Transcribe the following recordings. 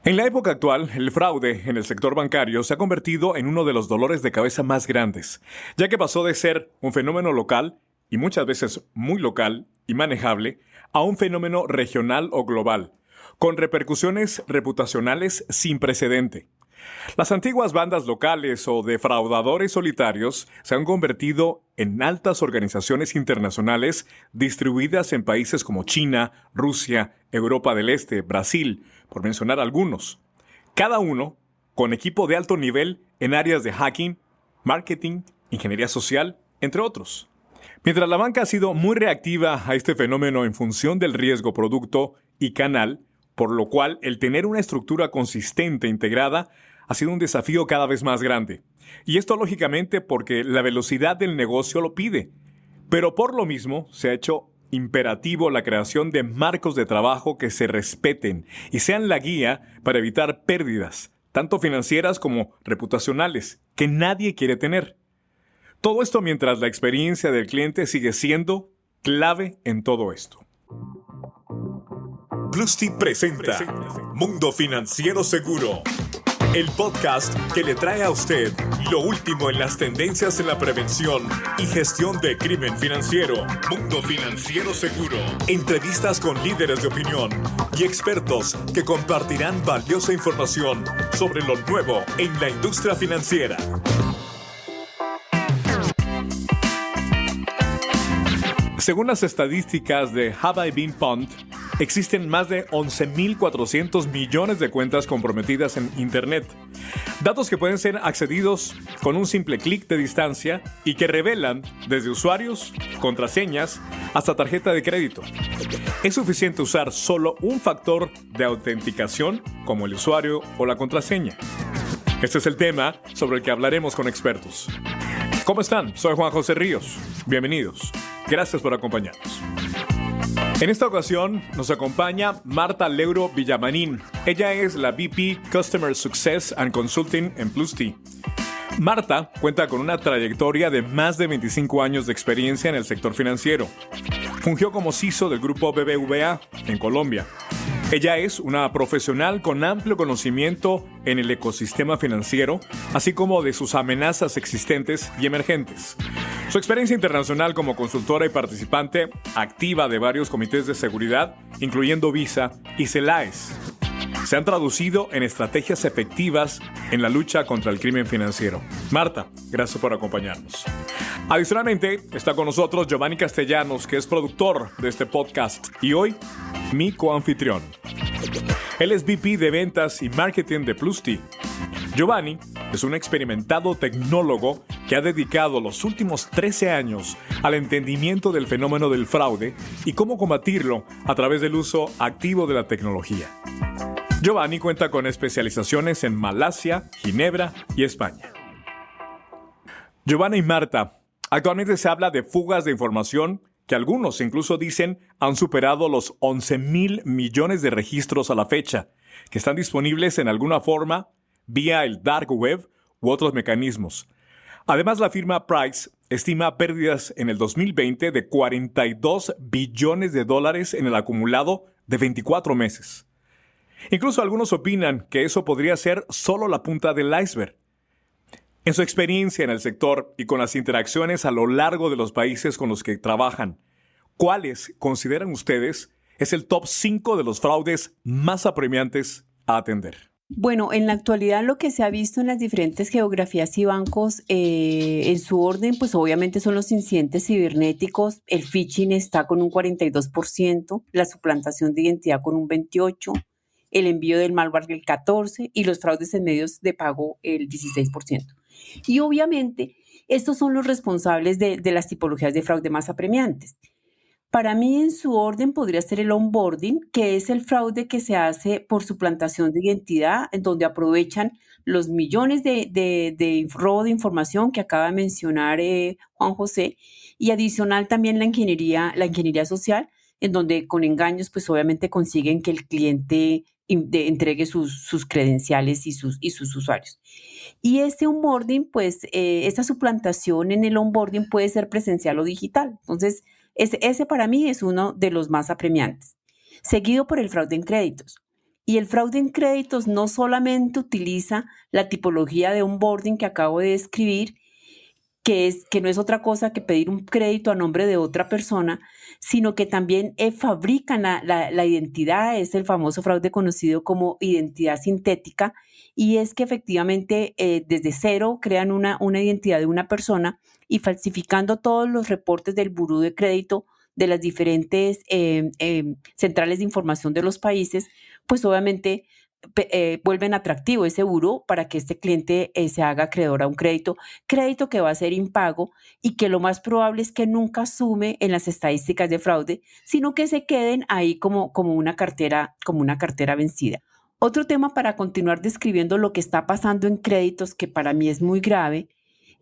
En la época actual, el fraude en el sector bancario se ha convertido en uno de los dolores de cabeza más grandes, ya que pasó de ser un fenómeno local, y muchas veces muy local y manejable, a un fenómeno regional o global, con repercusiones reputacionales sin precedente. Las antiguas bandas locales o defraudadores solitarios se han convertido en altas organizaciones internacionales distribuidas en países como China, Rusia, Europa del Este, Brasil, por mencionar algunos. Cada uno con equipo de alto nivel en áreas de hacking, marketing, ingeniería social, entre otros. Mientras la banca ha sido muy reactiva a este fenómeno en función del riesgo producto y canal, por lo cual el tener una estructura consistente e integrada ha sido un desafío cada vez más grande. Y esto lógicamente porque la velocidad del negocio lo pide. Pero por lo mismo se ha hecho imperativo la creación de marcos de trabajo que se respeten y sean la guía para evitar pérdidas, tanto financieras como reputacionales, que nadie quiere tener. Todo esto mientras la experiencia del cliente sigue siendo clave en todo esto. Plusty presenta Mundo Financiero Seguro, el podcast que le trae a usted lo último en las tendencias en la prevención y gestión de crimen financiero. Mundo Financiero Seguro. Entrevistas con líderes de opinión y expertos que compartirán valiosa información sobre lo nuevo en la industria financiera. Según las estadísticas de Have I Been Pwned, existen más de 11.400 millones de cuentas comprometidas en Internet. Datos que pueden ser accedidos con un simple clic de distancia y que revelan desde usuarios, contraseñas, hasta tarjeta de crédito. Es suficiente usar solo un factor de autenticación como el usuario o la contraseña. Este es el tema sobre el que hablaremos con expertos. ¿Cómo están? Soy Juan José Ríos. Bienvenidos. Gracias por acompañarnos. En esta ocasión nos acompaña Marta Leuro Villamarín. Ella es la VP Customer Success and Consulting en Plusty. Marta cuenta con una trayectoria de más de 25 años de experiencia en el sector financiero. Fungió como CISO del grupo BBVA en Colombia. Ella es una profesional con amplio conocimiento en el ecosistema financiero, así como de sus amenazas existentes y emergentes. Su experiencia internacional como consultora y participante activa de varios comités de seguridad, incluyendo Visa y CELAES, se han traducido en estrategias efectivas en la lucha contra el crimen financiero. Marta, gracias por acompañarnos. Adicionalmente, está con nosotros Giovanni Castellanos, que es productor de este podcast y hoy mi coanfitrión. Él es VP de Ventas y Marketing de Plusty. Giovanni es un experimentado tecnólogo que ha dedicado los últimos 13 años al entendimiento del fenómeno del fraude y cómo combatirlo a través del uso activo de la tecnología. Giovanni cuenta con especializaciones en Malasia, Ginebra y España. Giovanni y Marta, actualmente se habla de fugas de información que algunos incluso dicen han superado los 11.000 millones de registros a la fecha, que están disponibles en alguna forma vía el dark web u otros mecanismos. Además, la firma Price estima pérdidas en el 2020 de 42 billones de dólares en el acumulado de 24 meses. Incluso algunos opinan que eso podría ser solo la punta del iceberg. En su experiencia en el sector y con las interacciones a lo largo de los países con los que trabajan, ¿cuáles consideran ustedes es el top 5 de los fraudes más apremiantes a atender? Bueno, en la actualidad lo que se ha visto en las diferentes geografías y bancos, en su orden, pues obviamente son los incidentes cibernéticos. El phishing está con un 42%, la suplantación de identidad con un 28%, el envío del malware el 14% y los fraudes en medios de pago el 16%. Y obviamente estos son los responsables de las tipologías de fraude más apremiantes. Para mí, en su orden, podría ser el onboarding, que es el fraude que se hace por suplantación de identidad, en donde aprovechan los millones de robo de información que acaba de mencionar Juan José, y adicional también la ingeniería social, en donde con engaños, pues obviamente consiguen que el cliente entregue sus credenciales y sus usuarios. Y este onboarding, pues esta suplantación en el onboarding puede ser presencial o digital. Entonces, ese para mí es uno de los más apremiantes, seguido por el fraude en créditos. Y el fraude en créditos no solamente utiliza la tipología de onboarding que acabo de describir, que no es otra cosa que pedir un crédito a nombre de otra persona, sino que también fabrican la identidad, es el famoso fraude conocido como identidad sintética, y es que efectivamente desde cero crean una identidad de una persona y falsificando todos los reportes del buró de crédito de las diferentes centrales de información de los países, pues obviamente vuelven atractivo ese buró para que este cliente se haga acreedor a un crédito que va a ser impago y que lo más probable es que nunca sume en las estadísticas de fraude, sino que se queden ahí como una cartera vencida. Otro tema para continuar describiendo lo que está pasando en créditos, que para mí es muy grave,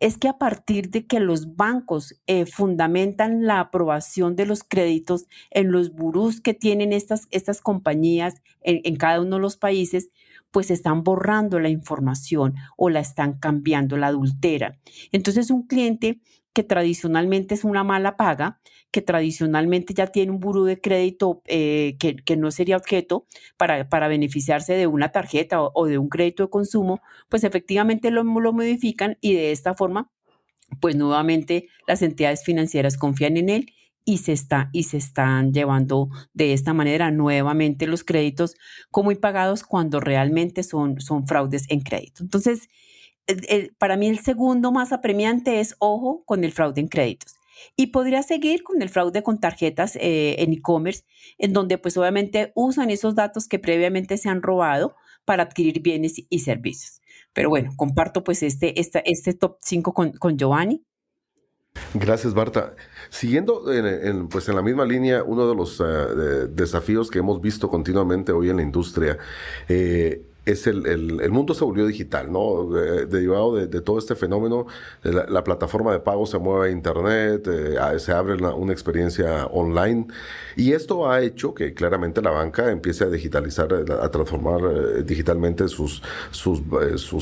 es que a partir de que los bancos fundamentan la aprobación de los créditos en los burós que tienen estas compañías en cada uno de los países, pues están borrando la información o la están cambiando, la adulteran. Entonces un cliente que tradicionalmente es una mala paga, que tradicionalmente ya tiene un buró de crédito que no sería objeto para beneficiarse de una tarjeta o de un crédito de consumo, pues efectivamente lo modifican y de esta forma, pues nuevamente las entidades financieras confían en él y se están llevando de esta manera nuevamente los créditos como impagados cuando realmente son fraudes en crédito. Entonces, para mí el segundo más apremiante es ojo con el fraude en créditos. Y podría seguir con el fraude con tarjetas en e-commerce, en donde pues obviamente usan esos datos que previamente se han robado para adquirir bienes y servicios. Pero bueno, comparto pues este top 5 con Giovanni. Gracias, Marta. Siguiendo pues en la misma línea, uno de los desafíos que hemos visto continuamente hoy en la industria es el mundo se volvió digital, ¿no? Derivado de todo este fenómeno, la plataforma de pago se mueve a internet, se abre una experiencia online, y esto ha hecho que claramente la banca empiece a digitalizar, a transformar digitalmente sus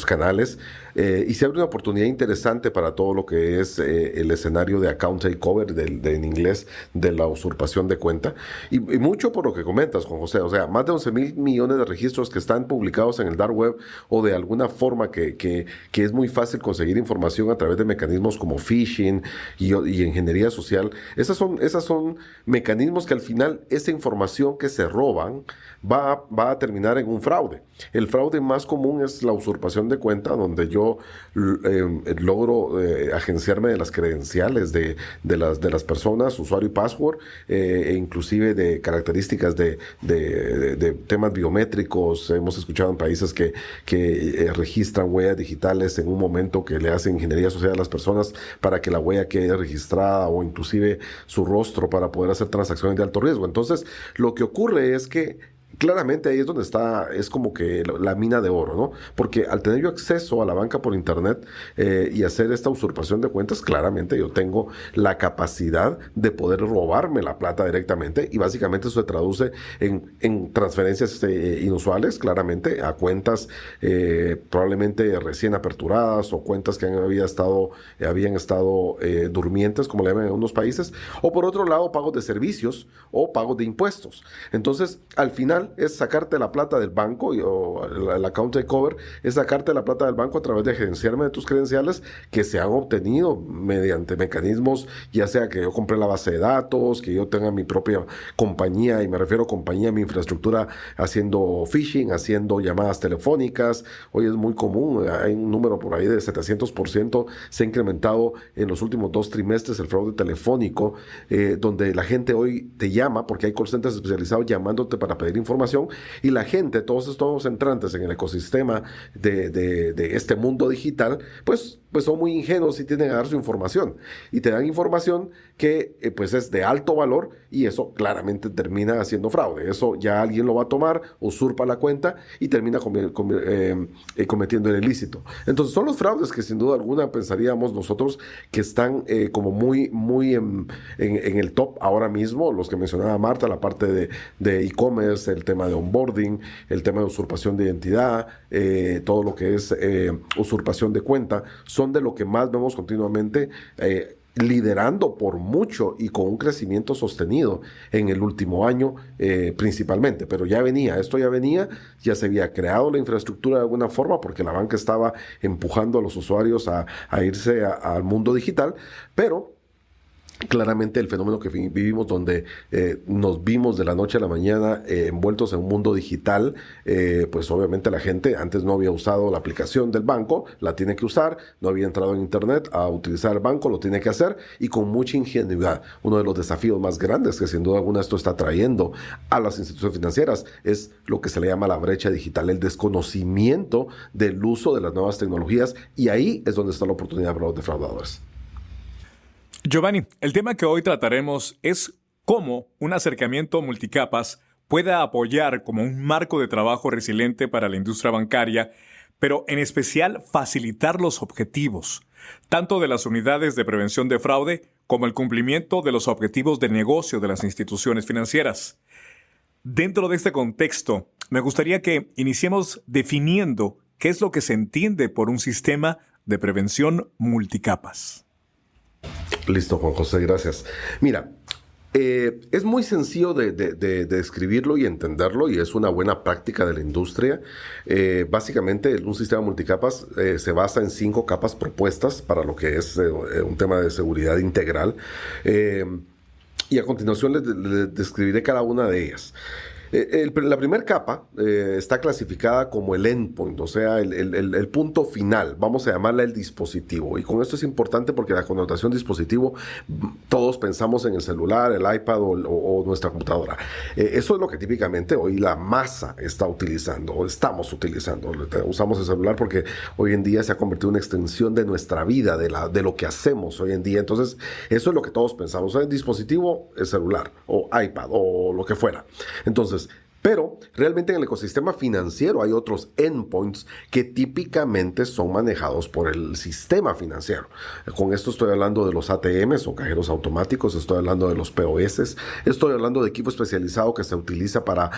canales, y se abre una oportunidad interesante para todo lo que es el escenario de account takeover, en inglés, de la usurpación de cuenta, y mucho por lo que comentas, Juan José, o sea, más de 11,000 millones de registros que están publicados en el dark web o de alguna forma que es muy fácil conseguir información a través de mecanismos como phishing y ingeniería social. Esas son mecanismos que al final esa información que se roban va a terminar en un fraude. El fraude más común es la usurpación de cuenta, donde yo logro agenciarme de las credenciales de las personas, usuario y password, e inclusive de características de temas biométricos. Hemos escuchado en países que registran huellas digitales en un momento que le hacen ingeniería social a las personas para que la huella quede registrada, o inclusive su rostro para poder hacer transacciones de alto riesgo. Entonces, lo que ocurre es que claramente ahí es donde es como que la mina de oro, ¿no? Porque al tener yo acceso a la banca por internet y hacer esta usurpación de cuentas, claramente yo tengo la capacidad de poder robarme la plata directamente, y básicamente eso se traduce en transferencias inusuales, claramente, a cuentas probablemente recién aperturadas, o cuentas que habían estado durmientes, como le llaman en unos países, o por otro lado, pagos de servicios o pagos de impuestos. Entonces, al final, es sacarte la plata del banco, o el account takeover es sacarte la plata del banco a través de agenciarme de tus credenciales que se han obtenido mediante mecanismos, ya sea que yo compré la base de datos, que yo tenga mi propia compañía, y me refiero a compañía, mi infraestructura, haciendo phishing, haciendo llamadas telefónicas. Hoy es muy común, hay un número por ahí de 700% se ha incrementado en los últimos 2 trimestres el fraude telefónico, donde la gente hoy te llama, porque hay call centers especializados llamándote para pedir información, y la gente, todos estos entrantes en el ecosistema de este mundo digital, pues son muy ingenuos y tienen que dar su información, y te dan información que pues es de alto valor, y eso claramente termina haciendo fraude. Eso ya alguien lo va a tomar, usurpa la cuenta y termina cometiendo el ilícito. Entonces son los fraudes que sin duda alguna pensaríamos nosotros que están como muy en el top ahora mismo, los que mencionaba Marta, la parte de e-commerce, el tema de onboarding, el tema de usurpación de identidad, todo lo que es usurpación de cuenta, son de lo que más vemos continuamente liderando por mucho y con un crecimiento sostenido en el último año principalmente, pero esto ya venía, ya se había creado la infraestructura de alguna forma porque la banca estaba empujando a los usuarios a irse al mundo digital, pero claramente el fenómeno que vivimos donde nos vimos de la noche a la mañana envueltos en un mundo digital, pues obviamente la gente antes no había usado la aplicación del banco, la tiene que usar, no había entrado en internet a utilizar el banco, lo tiene que hacer y con mucha ingenuidad. Uno de los desafíos más grandes que sin duda alguna esto está trayendo a las instituciones financieras es lo que se le llama la brecha digital, el desconocimiento del uso de las nuevas tecnologías, y ahí es donde está la oportunidad para los defraudadores. Giovanni, el tema que hoy trataremos es cómo un acercamiento multicapas puede apoyar como un marco de trabajo resiliente para la industria bancaria, pero en especial facilitar los objetivos, tanto de las unidades de prevención de fraude como el cumplimiento de los objetivos de negocio de las instituciones financieras. Dentro de este contexto, me gustaría que iniciemos definiendo qué es lo que se entiende por un sistema de prevención multicapas. Listo, Juan José, gracias. Mira, es muy sencillo de describirlo y entenderlo, y es una buena práctica de la industria. Básicamente, un sistema multicapas se basa en 5 capas propuestas para lo que es un tema de seguridad integral. Y a continuación les describiré cada una de ellas. La primera capa está clasificada como el endpoint, o sea, el punto final. Vamos a llamarla el dispositivo. Y con esto es importante porque la connotación dispositivo, todos pensamos en el celular, el iPad o nuestra computadora. Eso es lo que típicamente hoy la masa está utilizando, o estamos utilizando. Usamos el celular porque hoy en día se ha convertido en una extensión de nuestra vida, de lo que hacemos hoy en día. Entonces, eso es lo que todos pensamos. El dispositivo, el celular, o iPad, o lo que fuera. Entonces, pero realmente en el ecosistema financiero hay otros endpoints que típicamente son manejados por el sistema financiero. Con esto estoy hablando de los ATMs o cajeros automáticos, estoy hablando de los POS, estoy hablando de equipo especializado que se utiliza para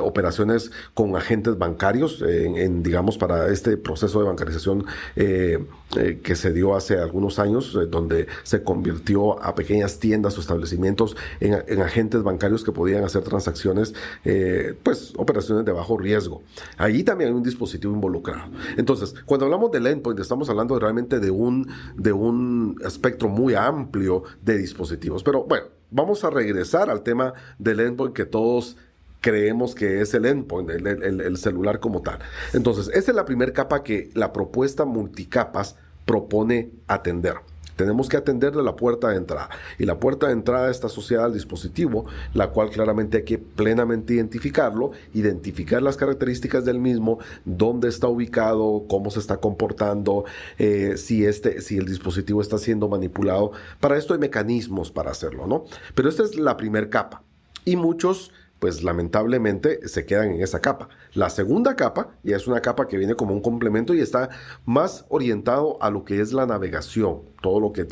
operaciones con agentes bancarios, digamos, para este proceso de bancarización que se dio hace algunos años, donde se convirtió a pequeñas tiendas o establecimientos en agentes bancarios que podían hacer transacciones pues operaciones de bajo riesgo. Allí también hay un dispositivo involucrado. Entonces, cuando hablamos del endpoint, estamos hablando realmente de un espectro muy amplio de dispositivos. Pero bueno, vamos a regresar al tema del endpoint que todos creemos que es el endpoint, el celular como tal. Entonces, esa es la primera capa que la propuesta multicapas propone atender. Tenemos que atender de la puerta de entrada. Y la puerta de entrada está asociada al dispositivo, la cual claramente hay que plenamente identificar las características del mismo, dónde está ubicado, cómo se está comportando, si el dispositivo está siendo manipulado. Para esto hay mecanismos para hacerlo, ¿no? Pero esta es la primera capa. Y muchos, pues lamentablemente, se quedan en esa capa. La segunda capa ya es una capa que viene como un complemento y está más orientado a lo que es la navegación, todo lo que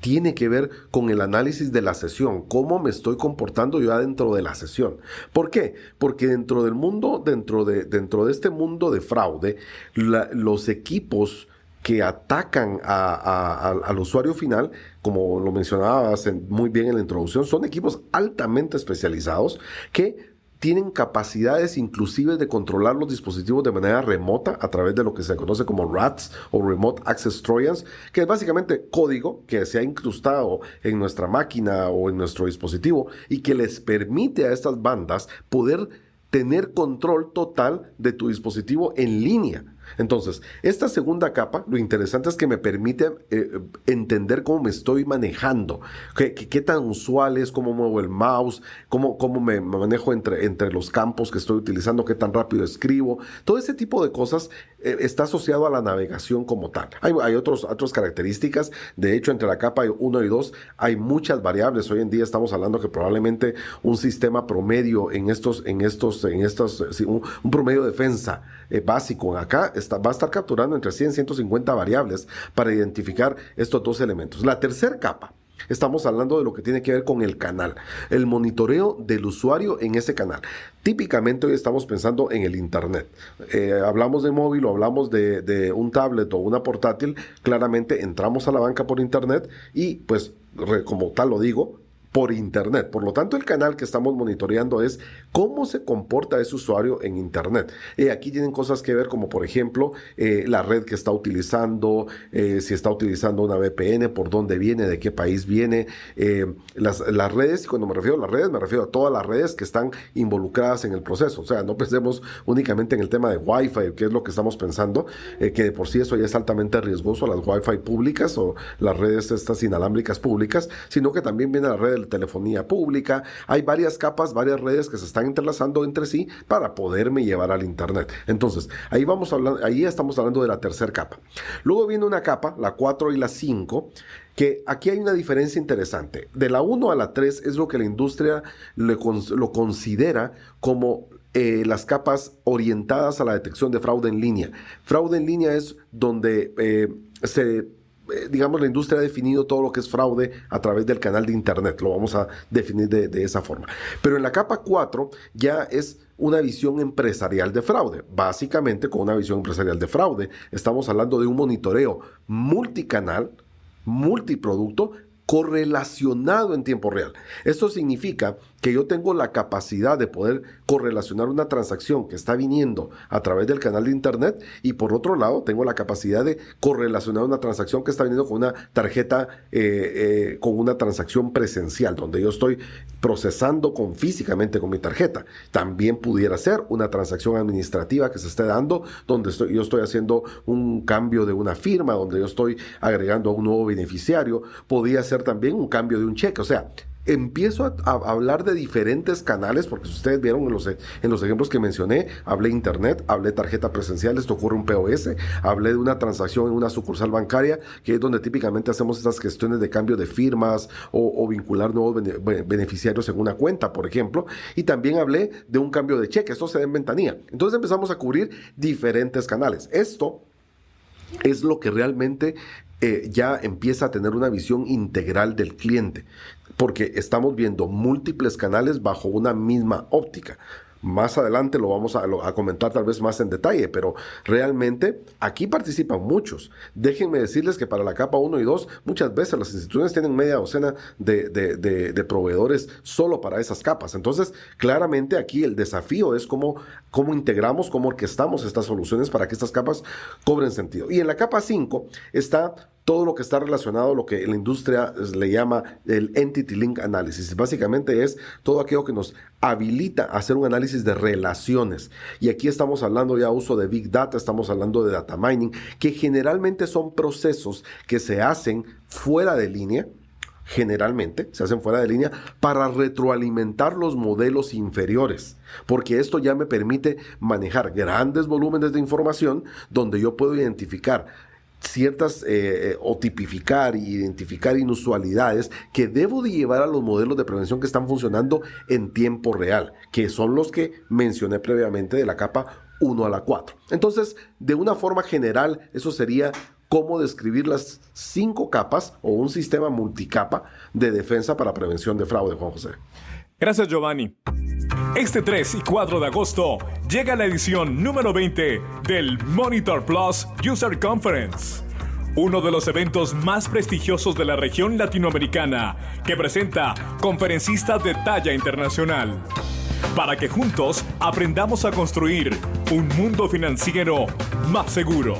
tiene que ver con el análisis de la sesión, cómo me estoy comportando yo adentro de la sesión. ¿Por qué? Porque dentro de este mundo de fraude, los equipos que atacan al usuario final, como lo mencionabas muy bien en la introducción, son equipos altamente especializados que tienen capacidades inclusive de controlar los dispositivos de manera remota a través de lo que se conoce como RATs o Remote Access Trojans, que es básicamente código que se ha incrustado en nuestra máquina o en nuestro dispositivo y que les permite a estas bandas poder tener control total de tu dispositivo en línea. Entonces, esta segunda capa, lo interesante es que me permite entender cómo me estoy manejando, qué tan usual es, cómo muevo el mouse, cómo me manejo entre los campos que estoy utilizando, qué tan rápido escribo. Todo ese tipo de cosas está asociado a la navegación como tal. Hay otras características. De hecho, entre la capa 1 y 2 hay muchas variables. Hoy en día estamos hablando que probablemente un sistema promedio un promedio de defensa básico acá va a estar capturando entre 100 y 150 variables para identificar estos dos elementos. La tercera capa estamos hablando de lo que tiene que ver con el canal, el monitoreo del usuario en ese canal. Típicamente hoy estamos pensando en el Internet. Hablamos de móvil o hablamos de un tablet o una portátil, claramente entramos a la banca por Internet y pues como tal lo digo, por Internet. Por lo tanto, el canal que estamos monitoreando es cómo se comporta ese usuario en Internet. Aquí tienen cosas que ver como, por ejemplo, la red que está utilizando, si está utilizando una VPN, por dónde viene, de qué país viene. Las redes, y cuando me refiero a las redes, me refiero a todas las redes que están involucradas en el proceso. O sea, no pensemos únicamente en el tema de Wi-Fi, que es lo que estamos pensando, que de por sí eso ya es altamente riesgoso, las Wi-Fi públicas o las redes estas inalámbricas públicas, sino que también viene la red de telefonía pública. Hay varias capas, varias redes que se están entrelazando entre sí para poderme llevar al Internet. Entonces, ahí estamos hablando de la tercera capa. Luego viene una capa, la 4 y la 5, que aquí hay una diferencia interesante. De la 1 a la 3 es lo que la industria lo considera como las capas orientadas a la detección de fraude en línea. Fraude en línea es donde digamos, la industria ha definido todo lo que es fraude a través del canal de Internet. Lo vamos a definir de esa forma. Pero en la capa 4 ya es una visión empresarial de fraude. Básicamente, con una visión empresarial de fraude, estamos hablando de un monitoreo multicanal, multiproducto, correlacionado en tiempo real. Esto significa que yo tengo la capacidad de poder correlacionar una transacción que está viniendo a través del canal de Internet y por otro lado tengo la capacidad de correlacionar una transacción que está viniendo con una tarjeta, con una transacción presencial, donde yo estoy procesando físicamente con mi tarjeta. También pudiera ser una transacción administrativa que se esté dando, donde yo estoy haciendo un cambio de una firma, donde yo estoy agregando a un nuevo beneficiario. Podría ser también un cambio de un cheque. O sea, empiezo a hablar de diferentes canales, porque si ustedes vieron en los ejemplos que mencioné, hablé Internet, hablé tarjeta presencial, esto ocurre un POS, hablé de una transacción en una sucursal bancaria, que es donde típicamente hacemos estas gestiones de cambio de firmas o vincular nuevos beneficiarios en una cuenta, por ejemplo, y también hablé de un cambio de cheque, esto se da en ventanilla. Entonces empezamos a cubrir diferentes canales. Esto es lo que realmente ya empieza a tener una visión integral del cliente, porque estamos viendo múltiples canales bajo una misma óptica. Más adelante lo vamos a comentar tal vez más en detalle, pero realmente aquí participan muchos. Déjenme decirles que para la capa 1 y 2, muchas veces las instituciones tienen media docena de proveedores solo para esas capas. Entonces, claramente aquí el desafío es cómo integramos, cómo orquestamos estas soluciones para que estas capas cobren sentido. Y en la capa 5 está todo lo que está relacionado a lo que la industria le llama el Entity Link Analysis. Básicamente es todo aquello que nos habilita a hacer un análisis de relaciones. Y aquí estamos hablando ya uso de Big Data, estamos hablando de Data Mining, que generalmente son procesos que se hacen fuera de línea, para retroalimentar los modelos inferiores, porque esto ya me permite manejar grandes volúmenes de información donde yo puedo identificar ciertas o tipificar e identificar inusualidades que debo de llevar a los modelos de prevención que están funcionando en tiempo real, que son los que mencioné previamente de la capa 1 a la 4. Entonces, de una forma general, eso sería cómo describir las 5 capas o un sistema multicapa de defensa para prevención de fraude, Juan José. Gracias, Giovanni. Este 3 y 4 de agosto llega la edición número 20 del Monitor Plus User Conference, uno de los eventos más prestigiosos de la región latinoamericana que presenta conferencistas de talla internacional, para que juntos aprendamos a construir un mundo financiero más seguro.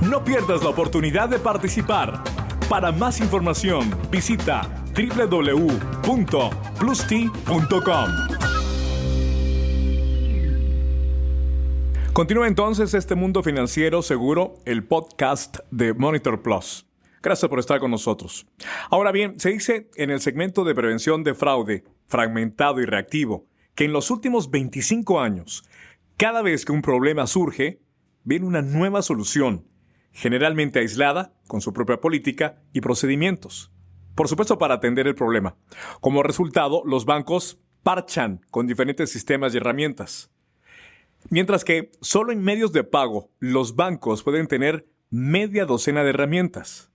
No pierdas la oportunidad de participar. Para más información, visita www.plusti.com. Continúa entonces este Mundo Financiero Seguro, el podcast de Monitor Plus. Gracias por estar con nosotros. Ahora bien, se dice en el segmento de prevención de fraude, fragmentado y reactivo, que en los últimos 25 años, cada vez que un problema surge, viene una nueva solución, generalmente aislada, con su propia política y procedimientos. Por supuesto, para atender el problema. Como resultado, los bancos parchan con diferentes sistemas y herramientas. Mientras que solo en medios de pago, los bancos pueden tener media docena de herramientas.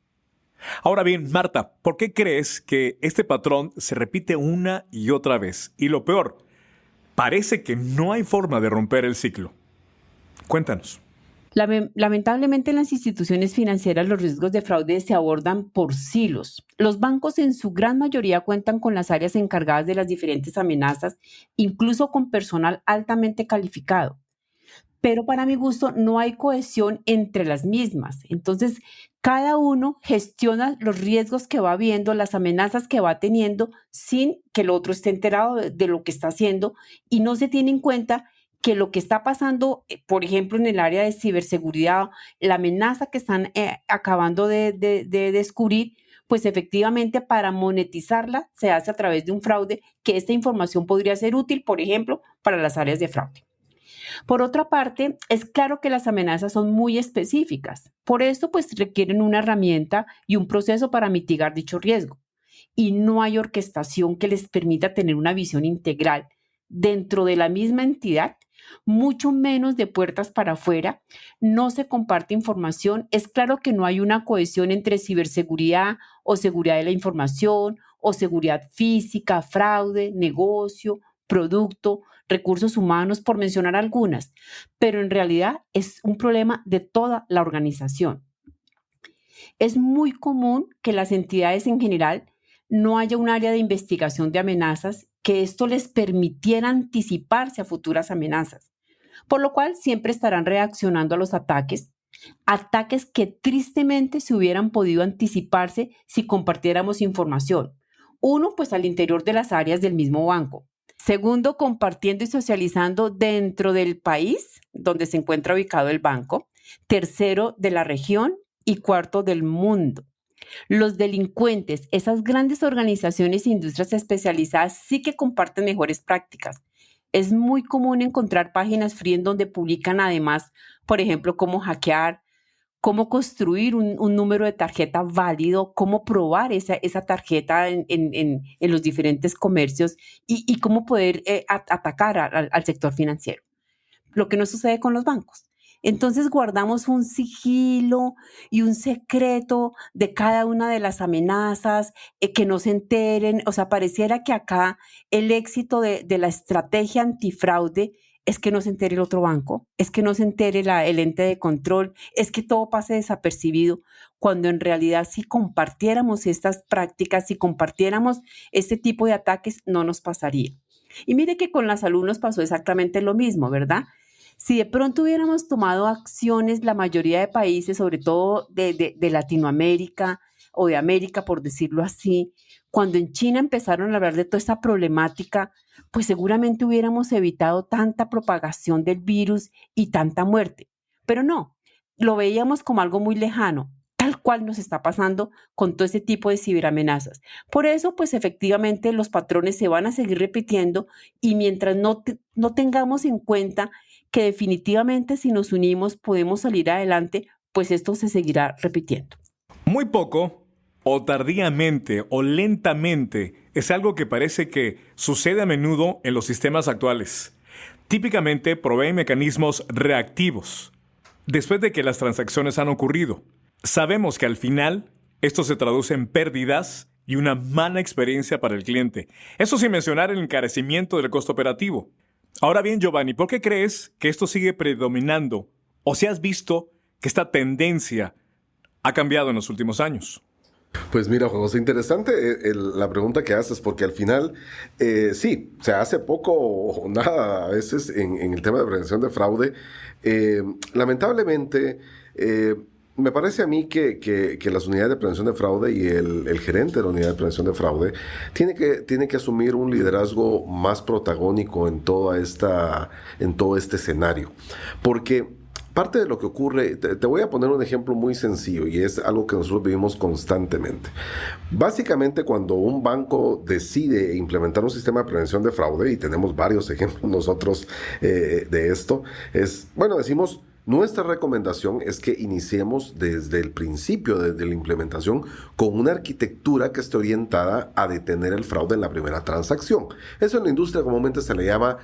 Ahora bien, Marta, ¿por qué crees que este patrón se repite una y otra vez? Y lo peor, parece que no hay forma de romper el ciclo. Cuéntanos. Lamentablemente en las instituciones financieras los riesgos de fraude se abordan por silos. Los bancos en su gran mayoría cuentan con las áreas encargadas de las diferentes amenazas, incluso con personal altamente calificado. Pero para mi gusto no hay cohesión entre las mismas. Entonces, cada uno gestiona los riesgos que va viendo, las amenazas que va teniendo, sin que el otro esté enterado de lo que está haciendo y no se tiene en cuenta que lo que está pasando, por ejemplo, en el área de ciberseguridad, la amenaza que están acabando de descubrir, pues efectivamente para monetizarla se hace a través de un fraude, que esta información podría ser útil, por ejemplo, para las áreas de fraude. Por otra parte, es claro que las amenazas son muy específicas. Por esto, pues requieren una herramienta y un proceso para mitigar dicho riesgo. Y no hay orquestación que les permita tener una visión integral dentro de la misma entidad, mucho menos de puertas para afuera. No se comparte información. Es claro que no hay una cohesión entre ciberseguridad o seguridad de la información o seguridad física, fraude, negocio, producto, recursos humanos, por mencionar algunas, pero en realidad es un problema de toda la organización. Es muy común que las entidades en general no haya un área de investigación de amenazas, que esto les permitiera anticiparse a futuras amenazas, por lo cual siempre estarán reaccionando a los ataques que tristemente se hubieran podido anticiparse si compartiéramos información. Uno, pues al interior de las áreas del mismo banco. Segundo, compartiendo y socializando dentro del país donde se encuentra ubicado el banco. Tercero, de la región. Y cuarto, del mundo. Los delincuentes, esas grandes organizaciones e industrias especializadas sí que comparten mejores prácticas. Es muy común encontrar páginas free en donde publican además, por ejemplo, cómo hackear, cómo construir un número de tarjeta válido, cómo probar esa tarjeta en los diferentes comercios y cómo poder atacar al sector financiero. Lo que no sucede con los bancos. Entonces guardamos un sigilo y un secreto de cada una de las amenazas, que no se enteren. O sea, pareciera que acá el éxito de la estrategia antifraude es que no se entere el otro banco, es que no se entere el ente de control, es que todo pase desapercibido, cuando en realidad si compartiéramos estas prácticas, si compartiéramos este tipo de ataques, no nos pasaría. Y mire que con la salud nos pasó exactamente lo mismo, ¿verdad? Si de pronto hubiéramos tomado acciones, la mayoría de países, sobre todo de Latinoamérica o de América, por decirlo así, cuando en China empezaron a hablar de toda esta problemática, pues seguramente hubiéramos evitado tanta propagación del virus y tanta muerte. Pero no, lo veíamos como algo muy lejano, tal cual nos está pasando con todo ese tipo de ciberamenazas. Por eso, pues efectivamente los patrones se van a seguir repitiendo y mientras no tengamos en cuenta que definitivamente si nos unimos podemos salir adelante, pues esto se seguirá repitiendo. Muy poco, o tardíamente, o lentamente, es algo que parece que sucede a menudo en los sistemas actuales. Típicamente proveen mecanismos reactivos, después de que las transacciones han ocurrido. Sabemos que al final esto se traduce en pérdidas y una mala experiencia para el cliente. Eso sin mencionar el encarecimiento del costo operativo. Ahora bien, Giovanni, ¿por qué crees que esto sigue predominando? ¿O si has visto que esta tendencia ha cambiado en los últimos años? Pues mira, Juan José, interesante la pregunta que haces, porque al final, sí, se hace poco o nada a veces en el tema de prevención de fraude. Lamentablemente, me parece a mí que las unidades de prevención de fraude y el gerente de la unidad de prevención de fraude tiene que asumir un liderazgo más protagónico en todo este escenario. Porque parte de lo que ocurre, te voy a poner un ejemplo muy sencillo y es algo que nosotros vivimos constantemente. Básicamente, cuando un banco decide implementar un sistema de prevención de fraude, y tenemos varios ejemplos nosotros de esto, decimos, nuestra recomendación es que iniciemos desde el principio de la implementación con una arquitectura que esté orientada a detener el fraude en la primera transacción. Eso en la industria comúnmente se le llama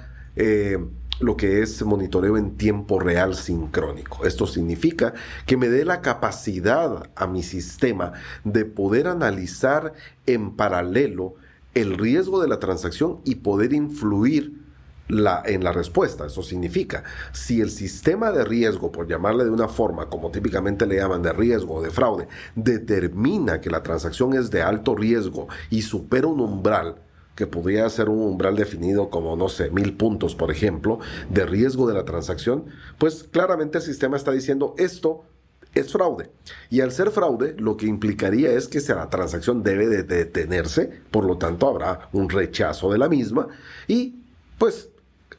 lo que es monitoreo en tiempo real sincrónico. Esto significa que me dé la capacidad a mi sistema de poder analizar en paralelo el riesgo de la transacción y poder influir en la respuesta. Eso significa, si el sistema de riesgo, por llamarle de una forma, como típicamente le llaman de riesgo o de fraude, determina que la transacción es de alto riesgo y supera un umbral, que podría ser un umbral definido como, no sé, 1000 puntos, por ejemplo, de riesgo de la transacción, pues claramente el sistema está diciendo esto es fraude. Y al ser fraude, lo que implicaría es que la transacción debe de detenerse, por lo tanto habrá un rechazo de la misma y pues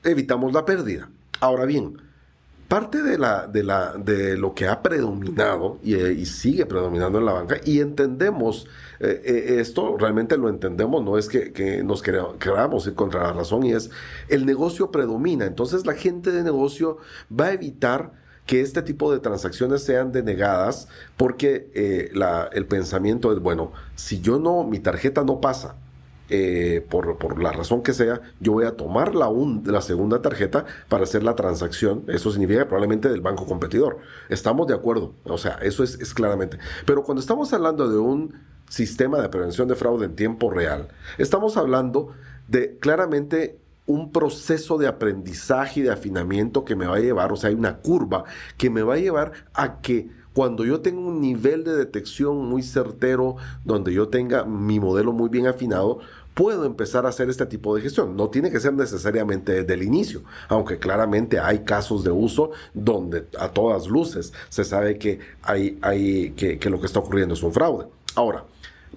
evitamos la pérdida. Ahora bien, parte de lo que ha predominado y sigue predominando en la banca, y entendemos esto, realmente lo entendemos, no es que nos queramos ir contra la razón, y es el negocio predomina. Entonces la gente de negocio va a evitar que este tipo de transacciones sean denegadas porque el pensamiento es, bueno, si mi tarjeta no pasa, por la razón que sea, yo voy a tomar la segunda tarjeta para hacer la transacción. Eso significa probablemente del banco competidor. Estamos de acuerdo, o sea, eso es claramente. Pero cuando estamos hablando de un sistema de prevención de fraude en tiempo real, estamos hablando de claramente un proceso de aprendizaje y de afinamiento que me va a llevar, o sea, hay una curva que me va a llevar a que cuando yo tenga un nivel de detección muy certero, donde yo tenga mi modelo muy bien afinado, puedo empezar a hacer este tipo de gestión. No tiene que ser necesariamente desde el inicio, aunque claramente hay casos de uso donde a todas luces se sabe que que lo que está ocurriendo es un fraude. Ahora,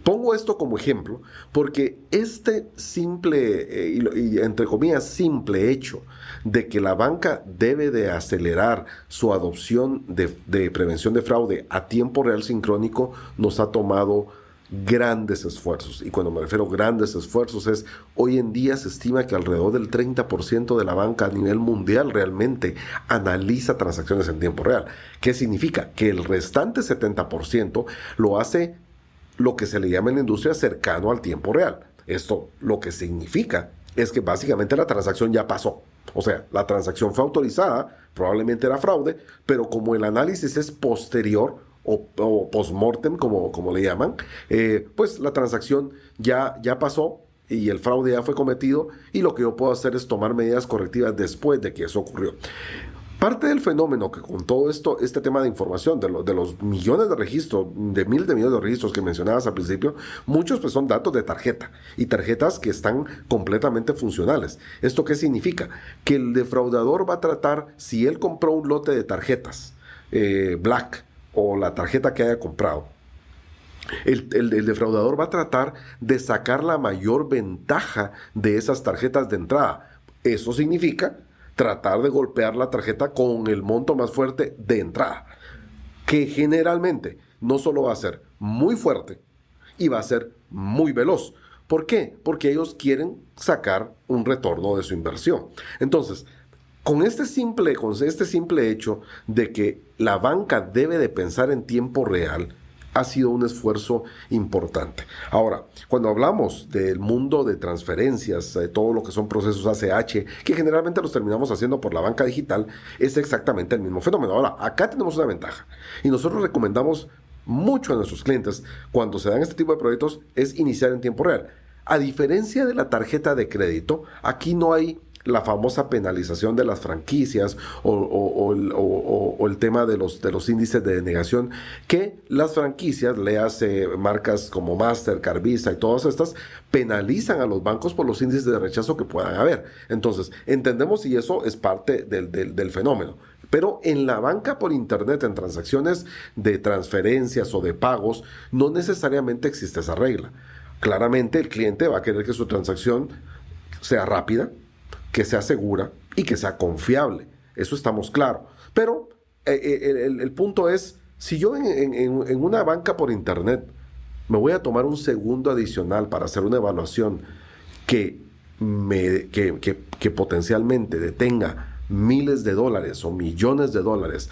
pongo esto como ejemplo porque este simple, y entre comillas simple hecho de que la banca debe de acelerar su adopción de prevención de fraude a tiempo real sincrónico nos ha tomado grandes esfuerzos. Y cuando me refiero a grandes esfuerzos es, hoy en día se estima que alrededor del 30% de la banca a nivel mundial realmente analiza transacciones en tiempo real. ¿Qué significa? Que el restante 70% lo hace lo que se le llama en la industria cercano al tiempo real. Esto lo que significa es que básicamente la transacción ya pasó. O sea, la transacción fue autorizada, probablemente era fraude, pero como el análisis es posterior o post-mortem, como le llaman, pues la transacción ya pasó y el fraude ya fue cometido, y lo que yo puedo hacer es tomar medidas correctivas después de que eso ocurrió. Parte del fenómeno que con todo esto, este tema de información, de los millones de registros, de miles de millones de registros que mencionabas al principio, muchos pues son datos de tarjeta y tarjetas que están completamente funcionales. ¿Esto qué significa? Que el defraudador va a tratar, si él compró un lote de tarjetas Black o la tarjeta que haya comprado, el defraudador va a tratar de sacar la mayor ventaja de esas tarjetas de entrada. Eso significa tratar de golpear la tarjeta con el monto más fuerte de entrada, que generalmente no solo va a ser muy fuerte y va a ser muy veloz. ¿Por qué? Porque ellos quieren sacar un retorno de su inversión. Entonces, con este simple hecho de que la banca debe de pensar en tiempo real, ha sido un esfuerzo importante. Ahora, cuando hablamos del mundo de transferencias, todo lo que son procesos ACH, que generalmente los terminamos haciendo por la banca digital, es exactamente el mismo fenómeno. Ahora, acá tenemos una ventaja y nosotros recomendamos mucho a nuestros clientes cuando se dan este tipo de proyectos es iniciar en tiempo real. A diferencia de la tarjeta de crédito, aquí no hay la famosa penalización de las franquicias o el tema de los índices de denegación, que las franquicias, léase marcas como Mastercard, Visa y todas estas, penalizan a los bancos por los índices de rechazo que puedan haber. Entonces, entendemos y eso es parte del fenómeno. Pero en la banca por internet, en transacciones de transferencias o de pagos, no necesariamente existe esa regla. Claramente el cliente va a querer que su transacción sea rápida, que sea segura y que sea confiable. Eso estamos claros. Pero el punto es, si yo en una banca por internet me voy a tomar un segundo adicional para hacer una evaluación que potencialmente detenga miles de dólares o millones de dólares,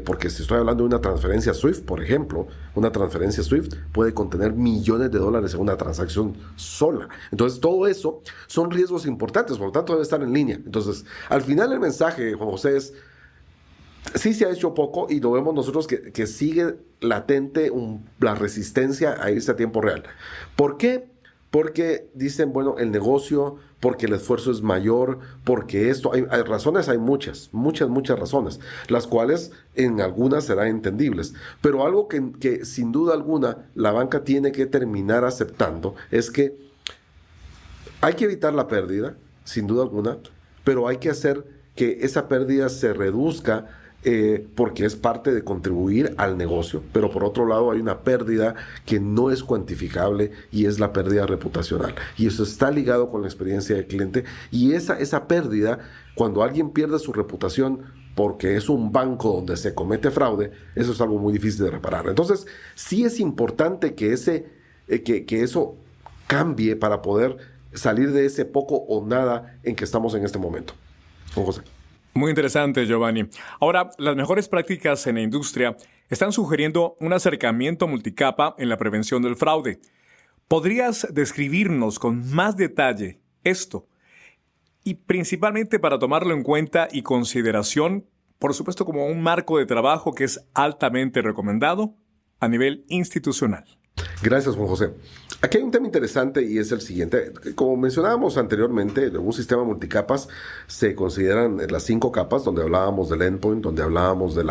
porque si estoy hablando de una transferencia SWIFT, por ejemplo, una transferencia SWIFT puede contener millones de dólares en una transacción sola. Entonces, todo eso son riesgos importantes, por lo tanto debe estar en línea. Entonces, al final el mensaje, Juan José, es: sí se ha hecho poco y lo vemos nosotros que sigue latente la resistencia a irse a tiempo real. ¿Por qué? Porque dicen, bueno, el negocio, porque el esfuerzo es mayor, porque esto, hay razones, hay muchas razones, las cuales en algunas serán entendibles. Pero algo que sin duda alguna la banca tiene que terminar aceptando es que hay que evitar la pérdida, sin duda alguna, pero hay que hacer que esa pérdida se reduzca, porque es parte de contribuir al negocio, pero por otro lado hay una pérdida que no es cuantificable y es la pérdida reputacional, y eso está ligado con la experiencia del cliente, y esa pérdida, cuando alguien pierde su reputación porque es un banco donde se comete fraude, eso es algo muy difícil de reparar. Entonces sí es importante que eso cambie para poder salir de ese poco o nada en que estamos en este momento. José. Muy interesante, Giovanni. Ahora, las mejores prácticas en la industria están sugiriendo un acercamiento multicapa en la prevención del fraude. ¿Podrías describirnos con más detalle esto? Y principalmente para tomarlo en cuenta y consideración, por supuesto, como un marco de trabajo que es altamente recomendado a nivel institucional. Gracias, Juan José. Aquí hay un tema interesante y es el siguiente. Como mencionábamos anteriormente, en un sistema multicapas se consideran las 5 capas, donde hablábamos del endpoint, donde hablábamos de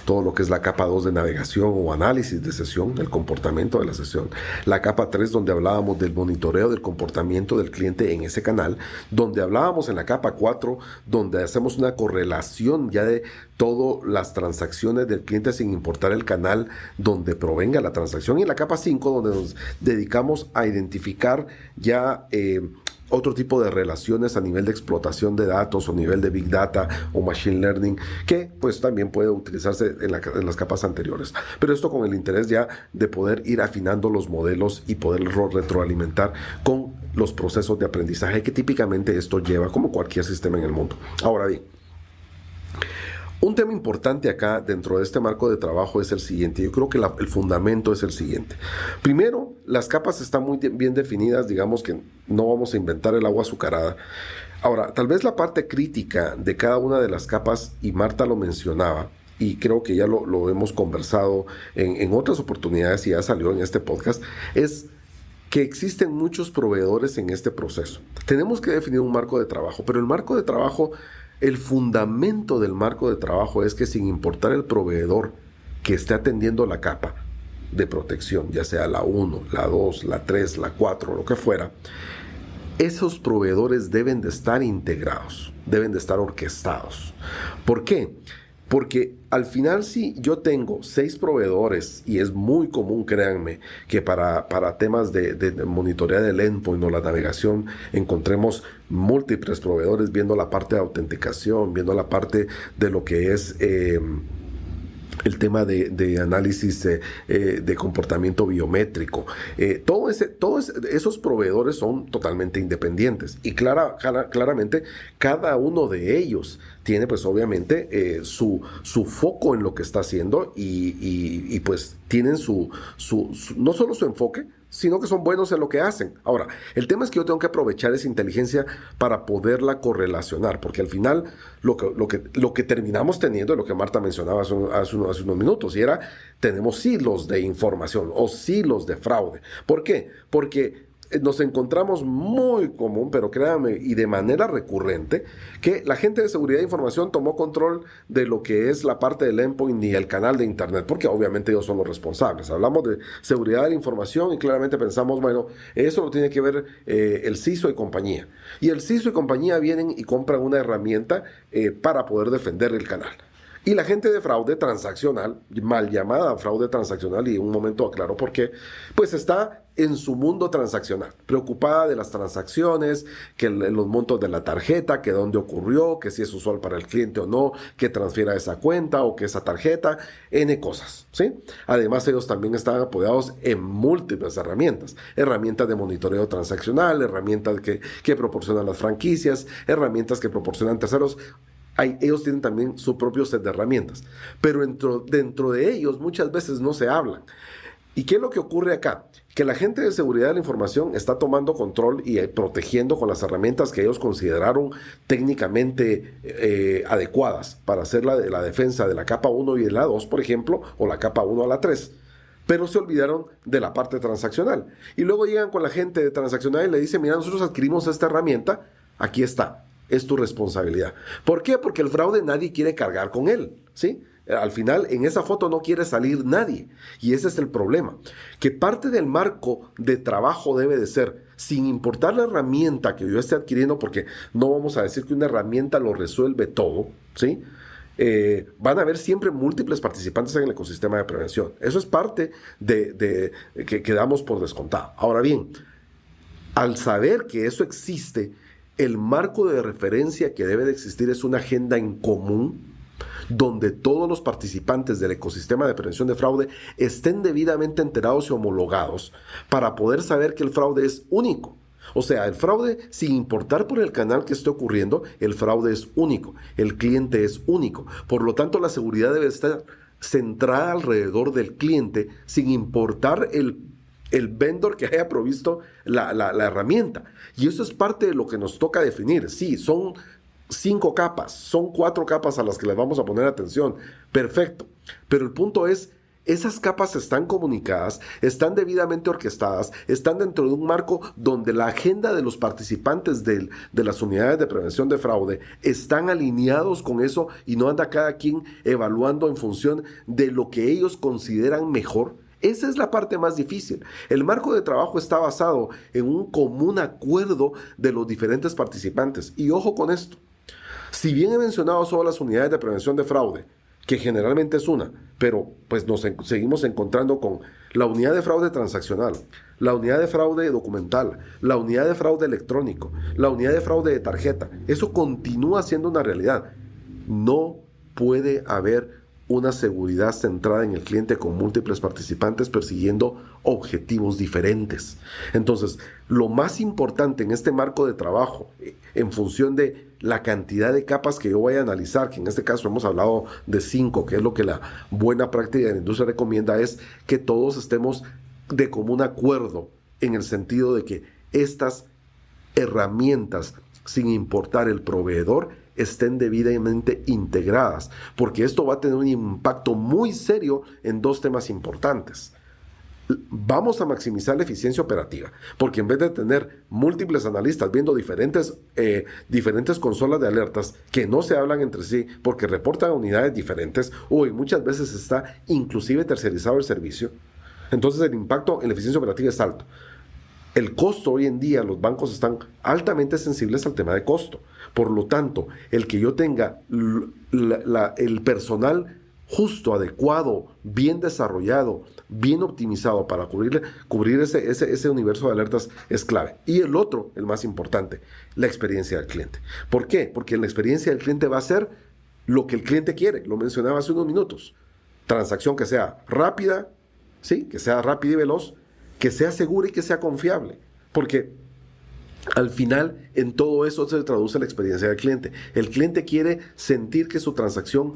todo lo que es la capa 2 de navegación o análisis de sesión, el comportamiento de la sesión. La capa 3, donde hablábamos del monitoreo del comportamiento del cliente en ese canal, donde hablábamos en la capa 4, donde hacemos una correlación ya de todas las transacciones del cliente sin importar el canal donde provenga la transacción, y en la capa 5, donde nos dedicamos a identificar ya otro tipo de relaciones a nivel de explotación de datos o nivel de Big Data o Machine Learning, que pues también puede utilizarse en las capas anteriores. Pero esto con el interés ya de poder ir afinando los modelos y poder retroalimentar con los procesos de aprendizaje que típicamente esto lleva, como cualquier sistema en el mundo. Ahora bien, un tema importante acá dentro de este marco de trabajo es el siguiente. Yo creo que el fundamento es el siguiente. Primero, las capas están muy bien definidas, digamos que no vamos a inventar el agua azucarada. Ahora, tal vez la parte crítica de cada una de las capas, y Marta lo mencionaba, y creo que ya lo hemos conversado en otras oportunidades y ya salió en este podcast, es que existen muchos proveedores en este proceso. Tenemos que definir un marco de trabajo, pero el marco de trabajo, el fundamento del marco de trabajo es que sin importar el proveedor que esté atendiendo la capa de protección, ya sea la 1, la 2, la 3, la 4, lo que fuera, esos proveedores deben de estar integrados, deben de estar orquestados. ¿Por qué? Porque al final, si yo tengo 6 proveedores, y es muy común, créanme, que para temas de monitorear el endpoint o la navegación encontremos múltiples proveedores viendo la parte de autenticación, viendo la parte de lo que es el tema de análisis de comportamiento biométrico. Todos esos proveedores son totalmente independientes y claramente cada uno de ellos tiene pues obviamente su foco en lo que está haciendo y pues tienen no solo su enfoque, sino que son buenos en lo que hacen. Ahora, el tema es que yo tengo que aprovechar esa inteligencia para poderla correlacionar, porque al final lo que terminamos teniendo es lo que Marta mencionaba hace unos minutos, y era, tenemos silos de información o silos de fraude. ¿Por qué? Porque nos encontramos muy común, pero créanme, y de manera recurrente, que la gente de seguridad de información tomó control de lo que es la parte del endpoint y el canal de internet, porque obviamente ellos son los responsables. Hablamos de seguridad de la información y claramente pensamos, bueno, eso lo tiene que ver el CISO y compañía. Y el CISO y compañía vienen y compran una herramienta para poder defender el canal. Y la gente de fraude transaccional, mal llamada fraude transaccional, y en un momento aclaro por qué, pues está en su mundo transaccional, preocupada de las transacciones, que los montos de la tarjeta, que dónde ocurrió, que si es usual para el cliente o no, que transfiera esa cuenta o que esa tarjeta, N cosas, ¿sí? Además, ellos también están apoyados en múltiples herramientas de monitoreo transaccional, herramientas que proporcionan las franquicias, herramientas que proporcionan terceros. ellos tienen también su propio set de herramientas. Pero dentro de ellos muchas veces no se hablan. ¿Y qué es lo que ocurre acá? Que la gente de seguridad de la información está tomando control y protegiendo con las herramientas que ellos consideraron técnicamente adecuadas para hacer la defensa de la capa 1 y de la 2, por ejemplo, o la capa 1 a la 3. Pero se olvidaron de la parte transaccional. Y luego llegan con la gente de transaccional y le dicen, mira, nosotros adquirimos esta herramienta, aquí está, es tu responsabilidad. ¿Por qué? Porque el fraude nadie quiere cargar con él, ¿sí? Al final, en esa foto no quiere salir nadie. Y ese es el problema. Que parte del marco de trabajo debe de ser, sin importar la herramienta que yo esté adquiriendo, porque no vamos a decir que una herramienta lo resuelve todo, ¿sí? Van a haber siempre múltiples participantes en el ecosistema de prevención. Eso es parte de que damos por descontado. Ahora bien, al saber que eso existe, el marco de referencia que debe de existir es una agenda en común, donde todos los participantes del ecosistema de prevención de fraude estén debidamente enterados y homologados para poder saber que el fraude es único. O sea, el fraude, sin importar por el canal que esté ocurriendo, el fraude es único, el cliente es único. Por lo tanto, la seguridad debe estar centrada alrededor del cliente, sin importar el vendor que haya provisto la herramienta. Y eso es parte de lo que nos toca definir. Sí, son 5 capas, son 4 capas a las que les vamos a poner atención. Perfecto. Pero el punto es, esas capas están comunicadas, están debidamente orquestadas, están dentro de un marco donde la agenda de los participantes de las unidades de prevención de fraude están alineados con eso y no anda cada quien evaluando en función de lo que ellos consideran mejor. Esa es la parte más difícil. El marco de trabajo está basado en un común acuerdo de los diferentes participantes. Y ojo con esto. Si bien he mencionado solo las unidades de prevención de fraude, que generalmente es una, pero pues nos seguimos encontrando con la unidad de fraude transaccional, la unidad de fraude documental, la unidad de fraude electrónico, la unidad de fraude de tarjeta. Eso continúa siendo una realidad. No puede haber una seguridad centrada en el cliente con múltiples participantes persiguiendo objetivos diferentes. Entonces, lo más importante en este marco de trabajo, en función de la cantidad de capas que yo voy a analizar, que en este caso hemos hablado de 5, que es lo que la buena práctica de la industria recomienda, es que todos estemos de común acuerdo en el sentido de que estas herramientas, sin importar el proveedor, estén debidamente integradas, porque esto va a tener un impacto muy serio en 2 temas importantes. Vamos a maximizar la eficiencia operativa, porque en vez de tener múltiples analistas viendo diferentes consolas de alertas que no se hablan entre sí porque reportan a unidades diferentes, o muchas veces está inclusive tercerizado el servicio, entonces el impacto en la eficiencia operativa es alto. El costo hoy en día, los bancos están altamente sensibles al tema de costo. Por lo tanto, el que yo tenga el personal justo, adecuado, bien desarrollado, bien optimizado para cubrir ese universo de alertas es clave. Y el otro, el más importante, la experiencia del cliente. ¿Por qué? Porque la experiencia del cliente va a ser lo que el cliente quiere. Lo mencionaba hace unos minutos. Transacción que sea rápida, ¿sí? Que sea rápida y veloz, que sea segura y que sea confiable. Porque al final en todo eso se traduce la experiencia del cliente. El cliente quiere sentir que su transacción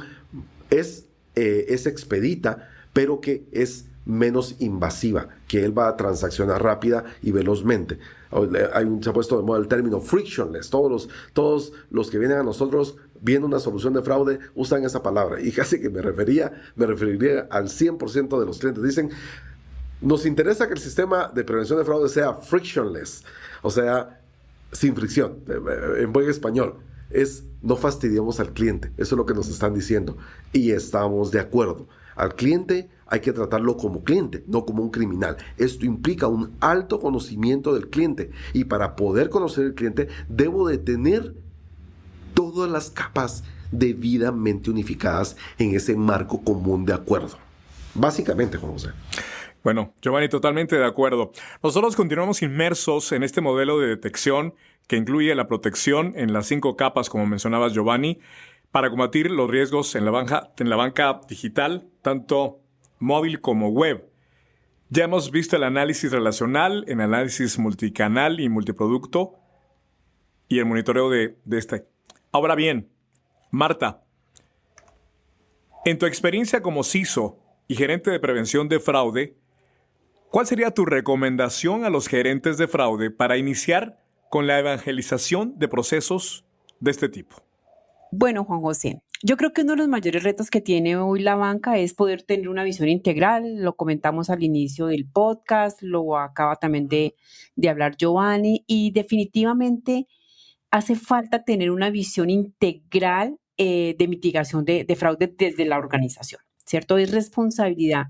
es expedita, pero que es menos invasiva, que él va a transaccionar rápida y velozmente. Se ha puesto de moda el término frictionless. Todos los que vienen a nosotros viendo una solución de fraude usan esa palabra. Y casi que me referiría al 100% de los clientes. Dicen, nos interesa que el sistema de prevención de fraude sea frictionless, o sea, sin fricción, en buen español. No fastidiemos al cliente, eso es lo que nos están diciendo, y estamos de acuerdo. Al cliente hay que tratarlo como cliente, no como un criminal. Esto implica un alto conocimiento del cliente, y para poder conocer al cliente debo de tener todas las capas debidamente unificadas en ese marco común de acuerdo. Básicamente, Juan José. Bueno, Giovanni, totalmente de acuerdo. Nosotros continuamos inmersos en este modelo de detección que incluye la protección en las 5 capas, como mencionabas, Giovanni, para combatir los riesgos en la banca digital, tanto móvil como web. Ya hemos visto el análisis relacional, el análisis multicanal y multiproducto y el monitoreo de este. Ahora bien, Marta, en tu experiencia como CISO y gerente de prevención de fraude, ¿cuál sería tu recomendación a los gerentes de fraude para iniciar con la evangelización de procesos de este tipo? Bueno, Juan José, yo creo que uno de los mayores retos que tiene hoy la banca es poder tener una visión integral. Lo comentamos al inicio del podcast, lo acaba también de hablar Giovanni, y definitivamente hace falta tener una visión integral de mitigación de fraude desde la organización, ¿cierto? Es responsabilidad